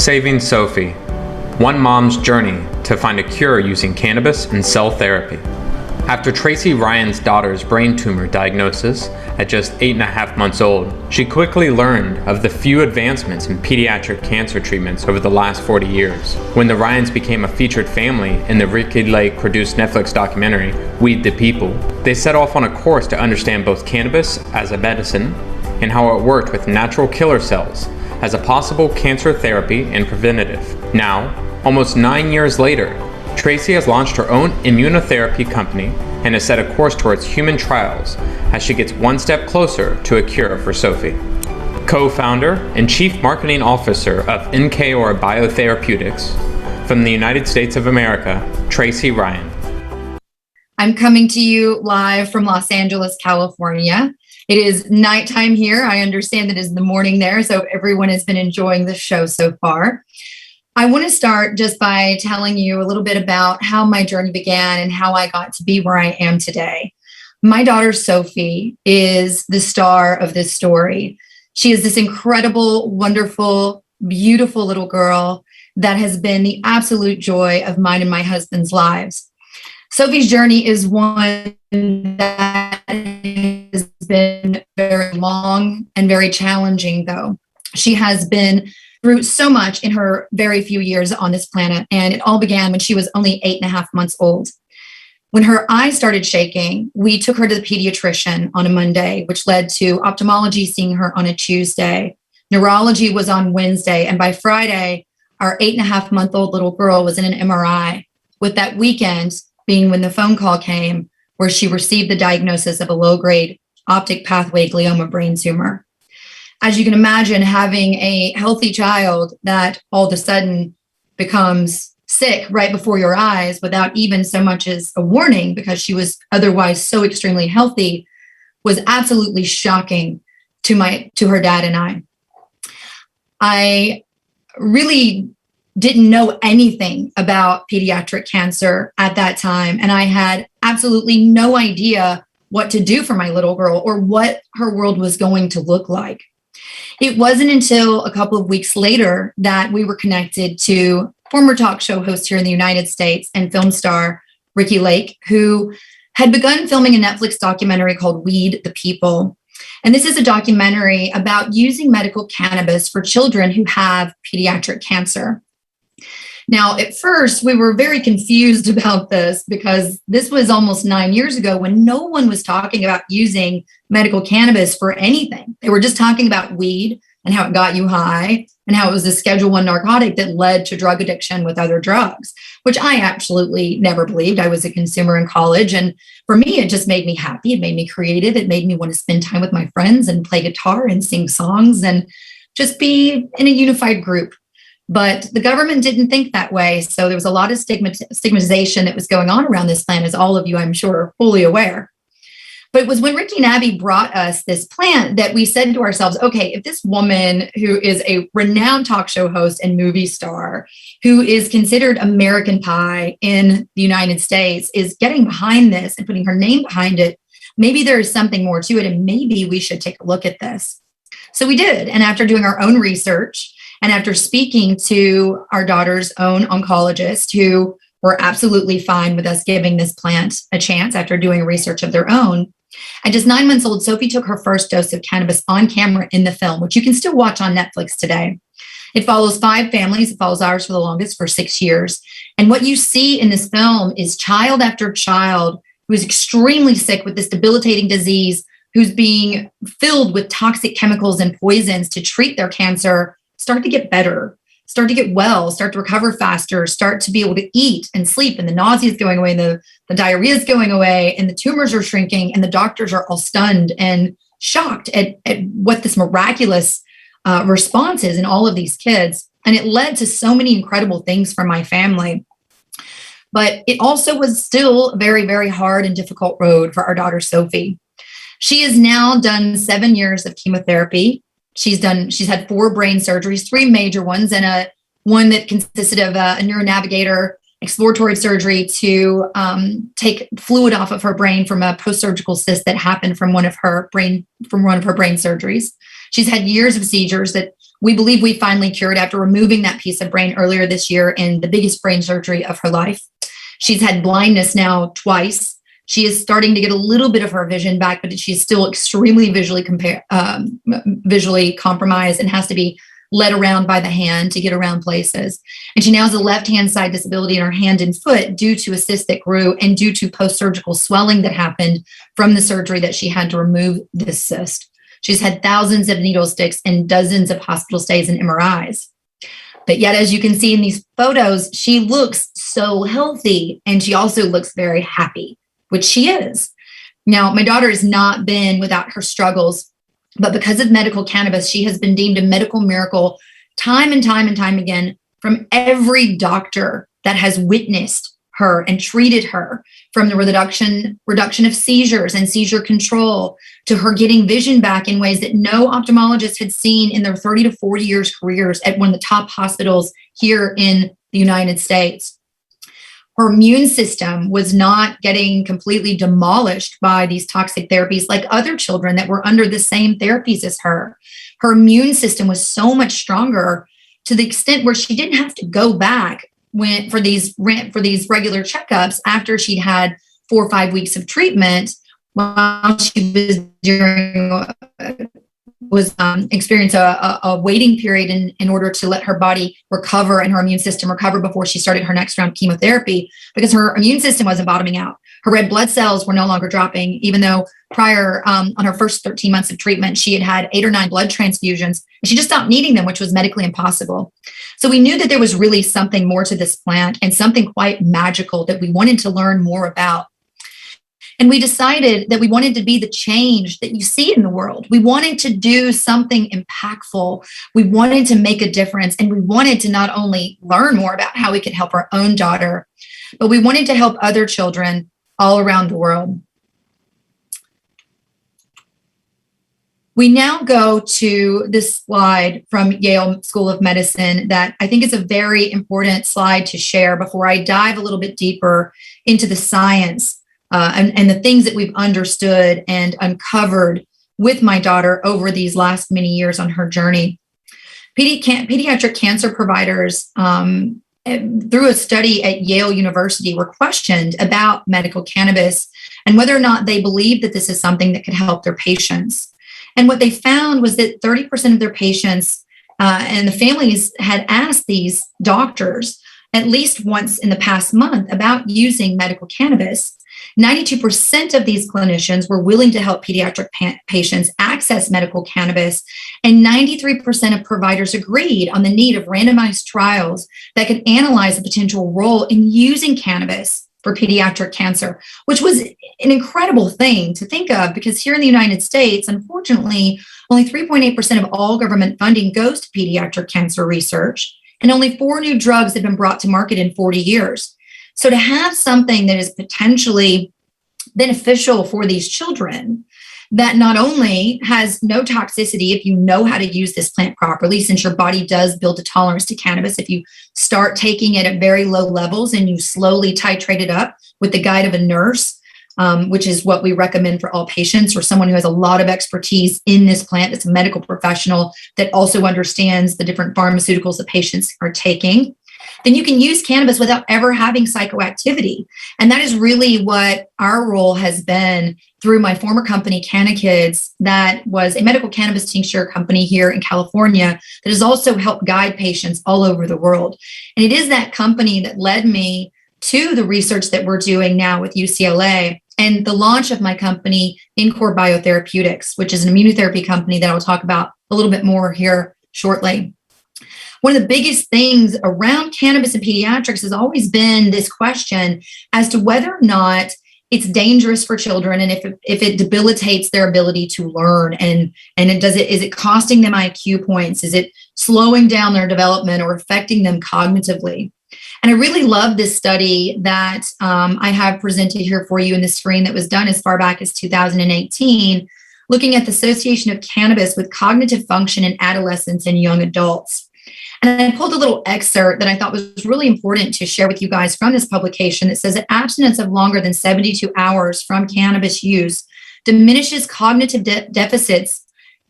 Saving Sophie, one mom's journey to find a cure using cannabis and cell therapy. After Tracy Ryan's daughter's brain tumor diagnosis at just 8.5 months old, she quickly learned of the few advancements in pediatric cancer treatments over the last 40 years. When the Ryans became a featured family in the Ricki Lake-produced Netflix documentary, Weed the People, they set off on a course to understand both cannabis as a medicine and how it worked with natural killer cells as a possible cancer therapy and preventative. Now, almost 9 years later, Tracy has launched her own immunotherapy company and has set a course towards human trials as she gets one step closer to a cure for Sophie. Co-founder and Chief Marketing Officer of NKore Biotherapeutics from the United States of America, Tracy Ryan. I'm coming to you live from Los Angeles, California. It is nighttime here. I understand that it's the morning there, so everyone has been enjoying the show so far. I want to start just by telling you a little bit about how my journey began and how I got to be where I am today. My daughter, Sophie, is the star of this story. She is this incredible, wonderful, beautiful little girl that has been the absolute joy of mine and my husband's lives. Sophie's journey is one that has been very long and very challenging, though. She has been through so much in her very few years on this planet, and it all began when she was only 8.5 months old. When her eyes started shaking, we took her to the pediatrician on a Monday, which led to ophthalmology seeing her on a Tuesday. Neurology was on Wednesday, and by Friday, our 8.5-month-old little girl was in an MRI, with that weekend being when the phone call came where she received the diagnosis of a low-grade optic pathway glioma brain tumor. As you can imagine, having a healthy child that all of a sudden becomes sick right before your eyes without even so much as a warning because she was otherwise so extremely healthy was absolutely shocking to her dad and I. I really didn't know anything about pediatric cancer at that time, and I had absolutely no idea what to do for my little girl or what her world was going to look like. It wasn't until a couple of weeks later that we were connected to former talk show host here in the United States and film star Ricki Lake, who had begun filming a Netflix documentary called Weed the People. And this is a documentary about using medical cannabis for children who have pediatric cancer. Now, at first, we were very confused about this because this was almost 9 years ago when no one was talking about using medical cannabis for anything. They were just talking about weed and how it got you high and how it was a Schedule I narcotic that led to drug addiction with other drugs, which I absolutely never believed. I was a consumer in college, and for me, it just made me happy. It made me creative. It made me want to spend time with my friends and play guitar and sing songs and just be in a unified group. But the government didn't think that way. So there was a lot of stigmatization that was going on around this plant, as all of you, I'm sure, are fully aware. But it was when Ricki and Abby brought us this plant that we said to ourselves, okay, if this woman who is a renowned talk show host and movie star, who is considered American Pie in the United States, is getting behind this and putting her name behind it, maybe there is something more to it, and maybe we should take a look at this. So we did. And after doing our own research, and after speaking to our daughter's own oncologist, who were absolutely fine with us giving this plant a chance after doing research of their own, at just 9 months old, Sophie took her first dose of cannabis on camera in the film, which you can still watch on Netflix today. It follows 5 families. It follows ours for the longest, for 6 years. And what you see in this film is child after child who is extremely sick with this debilitating disease, who's being filled with toxic chemicals and poisons to treat their cancer, start to get better, start to get well, start to recover faster, start to be able to eat and sleep, and the nausea is going away, and the diarrhea is going away, and the tumors are shrinking, and the doctors are all stunned and shocked at what this miraculous response is in all of these kids. And it led to so many incredible things for my family. But it also was still a very, very hard and difficult road for our daughter, Sophie. She has now done 7 years of chemotherapy. She's had 4 brain surgeries, 3 major ones, and one that consisted of a neuronavigator exploratory surgery to take fluid off of her brain from a post-surgical cyst that happened from one of her brain surgeries. She's had years of seizures that We believe we finally cured after removing that piece of brain earlier this year in the biggest brain surgery of her life. She's had blindness now twice. She is starting to get a little bit of her vision back, but she's still extremely visually compromised and has to be led around by the hand to get around places. And she now has a left-hand side disability in her hand and foot due to a cyst that grew and due to post-surgical swelling that happened from the surgery that she had to remove this cyst. She's had thousands of needle sticks and dozens of hospital stays and MRIs. But yet, as you can see in these photos, she looks so healthy, and she also looks very happy, which she is. Now, my daughter has not been without her struggles, but because of medical cannabis, she has been deemed a medical miracle time and time and time again from every doctor that has witnessed her and treated her, from the reduction of seizures and seizure control to her getting vision back in ways that no ophthalmologist had seen in their 30 to 40 years careers at one of the top hospitals here in the United States. Her immune system was not getting completely demolished by these toxic therapies like other children that were under the same therapies as her. Her immune system was so much stronger to the extent where she didn't have to go back for these regular checkups after she'd had 4 or 5 weeks of treatment while she was experience a waiting period in order to let her body recover and her immune system recover before she started her next round of chemotherapy, because her immune system wasn't bottoming out. Her red blood cells were no longer dropping, even though prior on her first 13 months of treatment, she had had 8 or 9 blood transfusions, and she just stopped needing them, which was medically impossible. So we knew that there was really something more to this plant and something quite magical that we wanted to learn more about. And we decided that we wanted to be the change that you see in the world. We wanted to do something impactful. We wanted to make a difference. And we wanted to not only learn more about how we could help our own daughter, but we wanted to help other children all around the world. We now go to this slide from Yale School of Medicine that I think is a very important slide to share before I dive a little bit deeper into the science and the things that we've understood and uncovered with my daughter over these last many years on her journey. Pediatric cancer providers, through a study at Yale University, were questioned about medical cannabis and whether or not they believed that this is something that could help their patients. And what they found was that 30% of their patients and the families had asked these doctors at least once in the past month about using medical cannabis. 92% of these clinicians were willing to help pediatric patients access medical cannabis, and 93% of providers agreed on the need of randomized trials that could analyze the potential role in using cannabis for pediatric cancer, which was an incredible thing to think of, because here in the United States, unfortunately, only 3.8% of all government funding goes to pediatric cancer research, and only 4 new drugs have been brought to market in 40 years. So to have something that is potentially beneficial for these children, that not only has no toxicity if you know how to use this plant properly, since your body does build a tolerance to cannabis if you start taking it at very low levels and you slowly titrate it up with the guide of a nurse, which is what we recommend for all patients, or someone who has a lot of expertise in this plant, that's a medical professional that also understands the different pharmaceuticals that patients are taking. Then you can use cannabis without ever having psychoactivity. And that is really what our role has been through my former company, CannaKids, that was a medical cannabis tincture company here in California that has also helped guide patients all over the world. And it is that company that led me to the research that we're doing now with UCLA and the launch of my company, NKore Biotherapeutics, which is an immunotherapy company that I'll talk about a little bit more here shortly. One of the biggest things around cannabis and pediatrics has always been this question as to whether or not it's dangerous for children, and if it debilitates their ability to learn, and is it costing them IQ points? Is it slowing down their development or affecting them cognitively? And I really love this study that I have presented here for you in the screen that was done as far back as 2018, looking at the association of cannabis with cognitive function in adolescents and young adults. And I pulled a little excerpt that I thought was really important to share with you guys from this publication that says that abstinence of longer than 72 hours from cannabis use diminishes cognitive deficits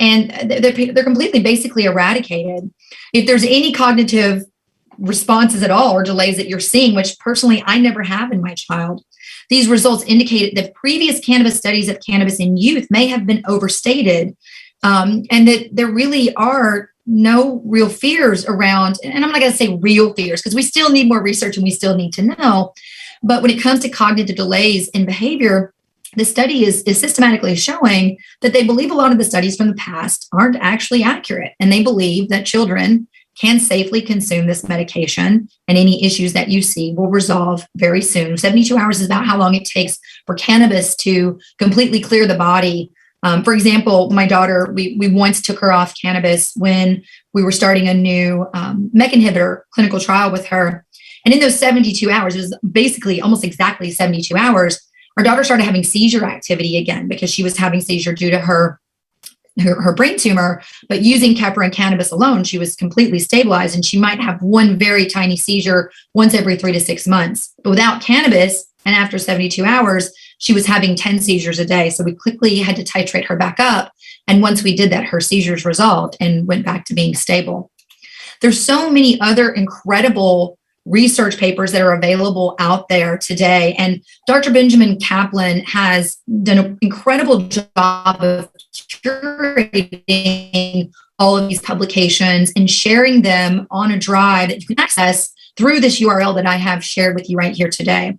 and they're completely basically eradicated. If there's any cognitive responses at all or delays that you're seeing, which personally I never have in my child, these results indicated that previous cannabis studies of cannabis in youth may have been overstated, and that there really are no real fears around, and I'm not going to say real fears because we still need more research and we still need to know. But when it comes to cognitive delays in behavior, the study is systematically showing that they believe a lot of the studies from the past aren't actually accurate. And they believe that children can safely consume this medication, and any issues that you see will resolve very soon. 72 hours is about how long it takes for cannabis to completely clear the body. For example, my daughter, we once took her off cannabis when we were starting a new MEK inhibitor clinical trial with her. And in those 72 hours, it was basically almost exactly 72 hours, our daughter started having seizure activity again because she was having seizure due to her brain tumor. But using Keppra and cannabis alone, she was completely stabilized, and she might have one very tiny seizure once every 3 to 6 months. But without cannabis, and after 72 hours, she was having 10 seizures a day. So we quickly had to titrate her back up. And once we did that, her seizures resolved and went back to being stable. There's so many other incredible research papers that are available out there today. And Dr. Benjamin Kaplan has done an incredible job of curating all of these publications and sharing them on a drive that you can access through this URL that I have shared with you right here today.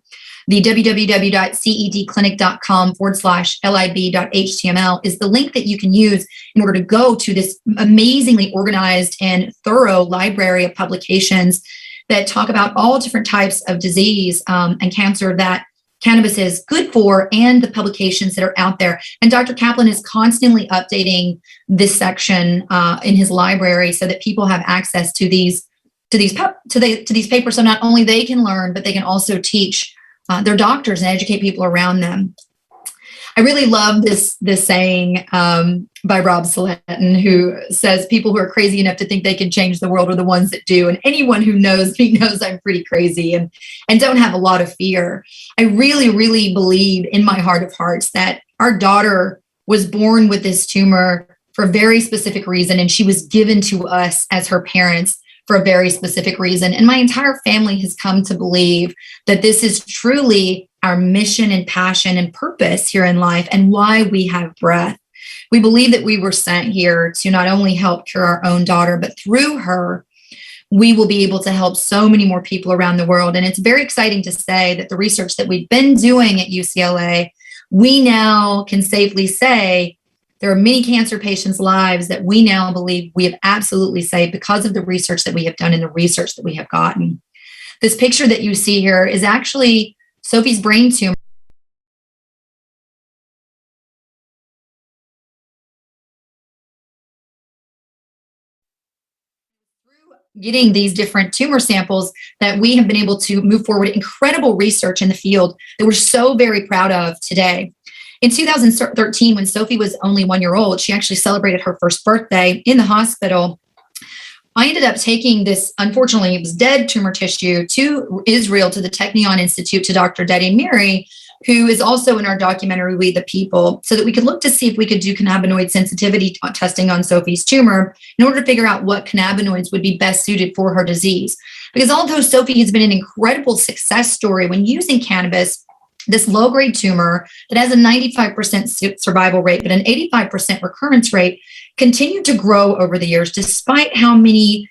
The www.cedclinic.com/lib.html is the link that you can use in order to go to this amazingly organized and thorough library of publications that talk about all different types of disease and cancer that cannabis is good for, and the publications that are out there. And Dr. Kaplan is constantly updating this section in his library so that people have access to these papers, so not only they can learn, but they can also teach their doctors and educate people around them. I really love this saying by Rob Salettin, who says people who are crazy enough to think they can change the world are the ones that do. And anyone who knows me knows I'm pretty crazy and don't have a lot of fear. I really, really believe in my heart of hearts that our daughter was born with this tumor for a very specific reason, and she was given to us as her parents for a very specific reason. And my entire family has come to believe that this is truly our mission and passion and purpose here in life and why we have breath. We believe that we were sent here to not only help cure our own daughter, but through her, we will be able to help so many more people around the world. And it's very exciting to say that the research that we've been doing at UCLA, we now can safely say there are many cancer patients' lives that we now believe we have absolutely saved because of the research that we have done and the research that we have gotten. This picture that you see here is actually Sophie's brain tumor. Getting these different tumor samples that we have been able to move forward incredible research in the field that we're so very proud of today. In 2013, when Sophie was only 1 year old, she actually celebrated her first birthday in the hospital. I ended up taking this, unfortunately, it was dead tumor tissue, to Israel, to the Technion Institute, to Dr. Dede Miri, who is also in our documentary, We the People, so that we could look to see if we could do cannabinoid sensitivity testing on Sophie's tumor in order to figure out what cannabinoids would be best suited for her disease. Because although Sophie has been an incredible success story when using cannabis, this low-grade tumor that has a 95% survival rate, but an 85% recurrence rate, continued to grow over the years, despite how many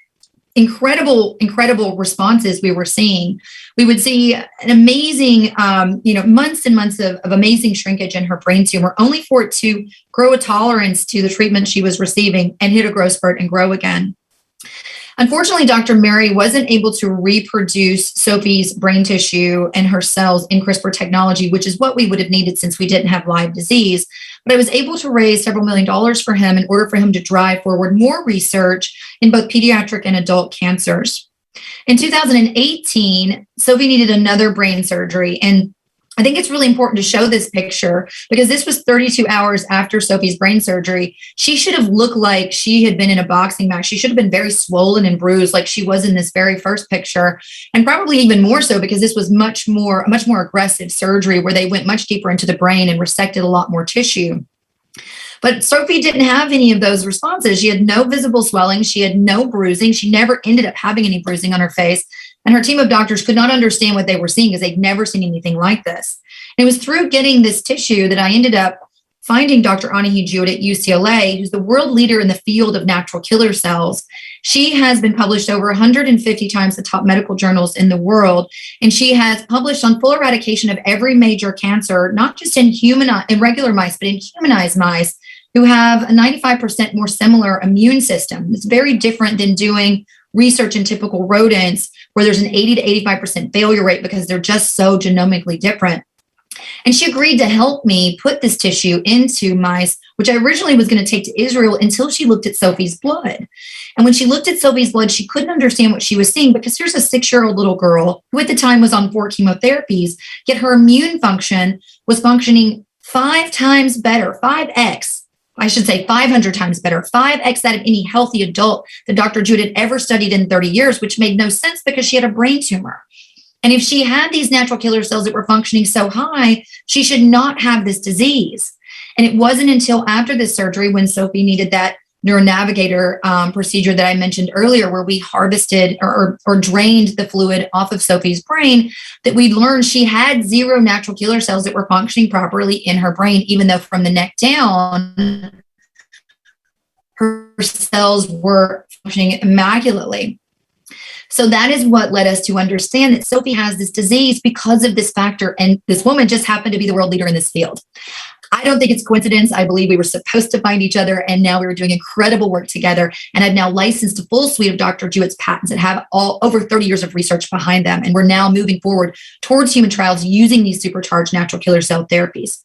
incredible responses we were seeing. We would see an amazing, months and months of amazing shrinkage in her brain tumor, only for it to grow a tolerance to the treatment she was receiving and hit a growth spurt and grow again. Unfortunately, Dr. Mary wasn't able to reproduce Sophie's brain tissue and her cells in CRISPR technology, which is what we would have needed since we didn't have live disease. But I was able to raise several $1 million for him in order for him to drive forward more research in both pediatric and adult cancers. In 2018, Sophie needed another brain surgery, and I think it's really important to show this picture because this was 32 hours after Sophie's brain surgery. She should have looked like she had been in a boxing match. She should have been very swollen and bruised like she was in this very first picture, and probably even more so because this was a much more aggressive surgery where they went much deeper into the brain and resected a lot more tissue. But Sophie didn't have any of those responses. She had no visible swelling. She had no bruising. She never ended up having any bruising on her face. And her team of doctors could not understand what they were seeing because they'd never seen anything like this. And it was through getting this tissue that I ended up finding Dr. Anahi Jewett at UCLA, who's the world leader in the field of natural killer cells. She has been published over 150 times the top medical journals in the world, and she has published on full eradication of every major cancer, not just in regular mice, but in humanized mice who have a 95% more similar immune system. It's very different than doing research in typical rodents where there's an 80 to 85% failure rate because they're just so genomically different. And she agreed to help me put this tissue into mice, which I originally was going to take to Israel until she looked at Sophie's blood. And when she looked at Sophie's blood, she couldn't understand what she was seeing because here's a 6-year-old little girl who at the time was on 4 chemotherapies, yet her immune function was functioning 5 times better, 5x. I should say 500 times better, 5x that of any healthy adult that Dr. Jewett had ever studied in 30 years, which made no sense because she had a brain tumor. And if she had these natural killer cells that were functioning so high, she should not have this disease. And it wasn't until after this surgery when Sophie needed that neuronavigator procedure that I mentioned earlier, where we harvested or drained the fluid off of Sophie's brain, that we learned she had 0 natural killer cells that were functioning properly in her brain, even though from the neck down, her cells were functioning immaculately. So that is what led us to understand that Sophie has this disease because of this factor. And this woman just happened to be the world leader in this field. I don't think it's coincidence. I believe we were supposed to find each other, and now we were doing incredible work together. And I've now licensed a full suite of Dr. Jewett's patents that have over 30 years of research behind them. And we're now moving forward towards human trials using these supercharged natural killer cell therapies.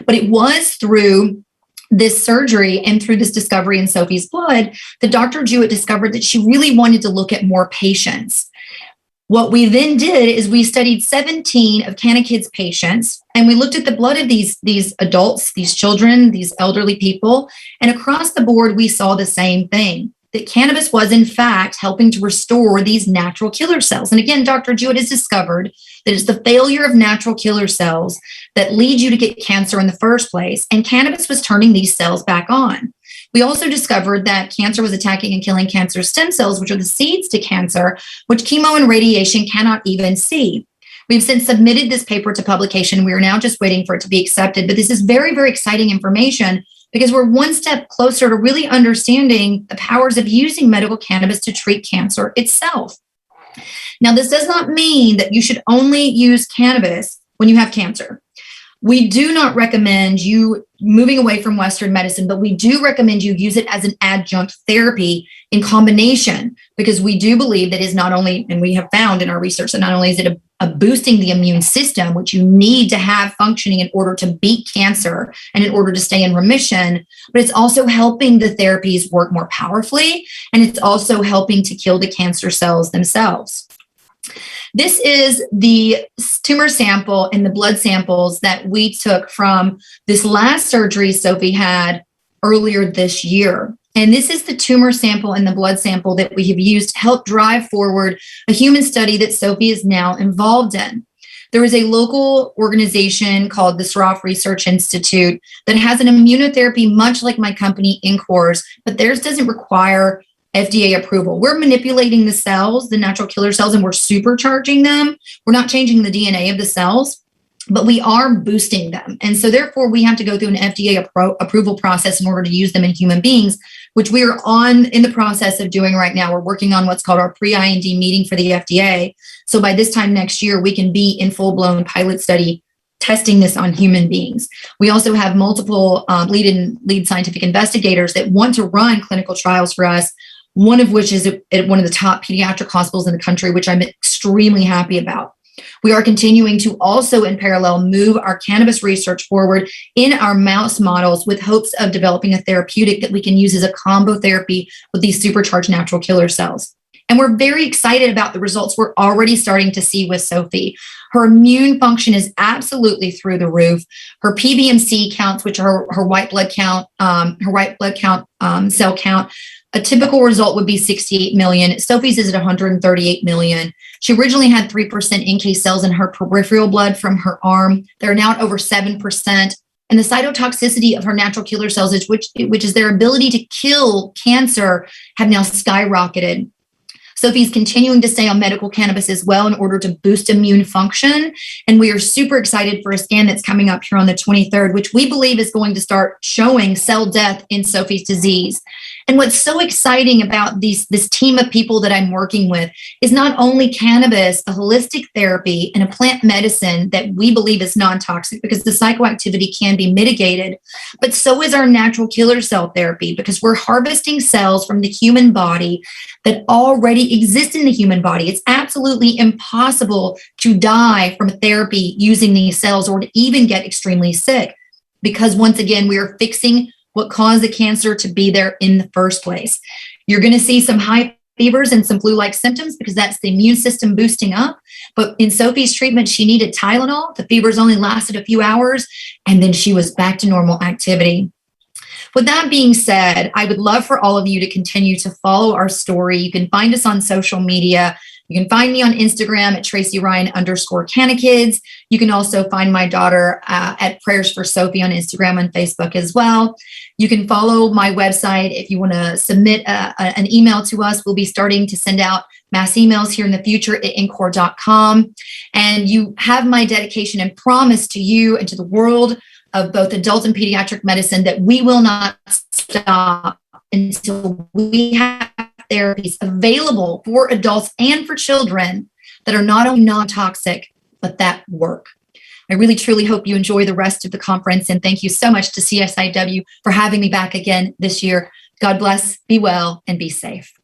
But it was through this surgery and through this discovery in Sophie's blood that Dr. Jewett discovered that she really wanted to look at more patients. What we then did is we studied 17 of CannaKid's patients, and we looked at the blood of these adults, these children, these elderly people, and across the board, we saw the same thing, that cannabis was in fact helping to restore these natural killer cells. And again, Dr. Jewett has discovered that it's the failure of natural killer cells that lead you to get cancer in the first place, and cannabis was turning these cells back on. We also discovered that cancer was attacking and killing cancer stem cells, which are the seeds to cancer, which chemo and radiation cannot even see. We've since submitted this paper to publication. We are now just waiting for it to be accepted. But this is very, very exciting information because we're one step closer to really understanding the powers of using medical cannabis to treat cancer itself. Now, this does not mean that you should only use cannabis when you have cancer. We do not recommend you moving away from Western medicine, but we do recommend you use it as an adjunct therapy in combination, because we do believe that is not only, and we have found in our research that not only is it a boosting the immune system, which you need to have functioning in order to beat cancer and in order to stay in remission, but it's also helping the therapies work more powerfully, and it's also helping to kill the cancer cells themselves. This is the tumor sample and the blood samples that we took from this last surgery Sophie had earlier this year. And this is the tumor sample and the blood sample that we have used to help drive forward a human study that Sophie is now involved in. There is a local organization called the Sroff Research Institute that has an immunotherapy much like my company, NKore's, but theirs doesn't require FDA approval. We're manipulating the cells, the natural killer cells, and we're supercharging them. We're not changing the DNA of the cells, but we are boosting them. And so therefore, we have to go through an FDA approval process in order to use them in human beings, which we are in the process of doing right now. We're working on what's called our pre-IND meeting for the FDA. So by this time next year, we can be in full-blown pilot study testing this on human beings. We also have multiple lead scientific investigators that want to run clinical trials for us, one of which is at one of the top pediatric hospitals in the country, which I'm extremely happy about. We are continuing to also, in parallel, move our cannabis research forward in our mouse models with hopes of developing a therapeutic that we can use as a combo therapy with these supercharged natural killer cells. And we're very excited about the results we're already starting to see with Sophie. Her immune function is absolutely through the roof. Her PBMC counts, which are her white blood count, cell count, a typical result would be 68 million. Sophie's is at 138 million. She originally had 3% NK cells in her peripheral blood from her arm. They're now at over 7%. and the cytotoxicity of her natural killer cells, which is their ability to kill cancer, have now skyrocketed. Sophie's continuing to stay on medical cannabis as well in order to boost immune function. And we are super excited for a scan that's coming up here on the 23rd, which we believe is going to start showing cell death in Sophie's disease. And what's so exciting about this team of people that I'm working with is not only cannabis, a holistic therapy, and a plant medicine that we believe is non-toxic because the psychoactivity can be mitigated, but so is our natural killer cell therapy because we're harvesting cells from the human body that already exist in the human body. It's absolutely impossible to die from therapy using these cells or to even get extremely sick because, once again, we are fixing what caused the cancer to be there in the first place. You're going to see some high fevers and some flu-like symptoms because that's the immune system boosting up. But in Sophie's treatment, she needed Tylenol. The fevers only lasted a few hours, and then she was back to normal activity. With that being said, I would love for all of you to continue to follow our story. You can find us on social media. You can find me on Instagram at Tracy Ryan_CannaKids. You can also find my daughter at Prayers for Sophie on Instagram and Facebook as well. You can follow my website if you want to submit an email to us. We'll be starting to send out mass emails here in the future at NKore.com. And you have my dedication and promise to you and to the world of both adult and pediatric medicine that we will not stop until we have therapies available for adults and for children that are not only non-toxic, but that work. I really, truly hope you enjoy the rest of the conference. And thank you so much to CISW for having me back again this year. God bless, be well, and be safe.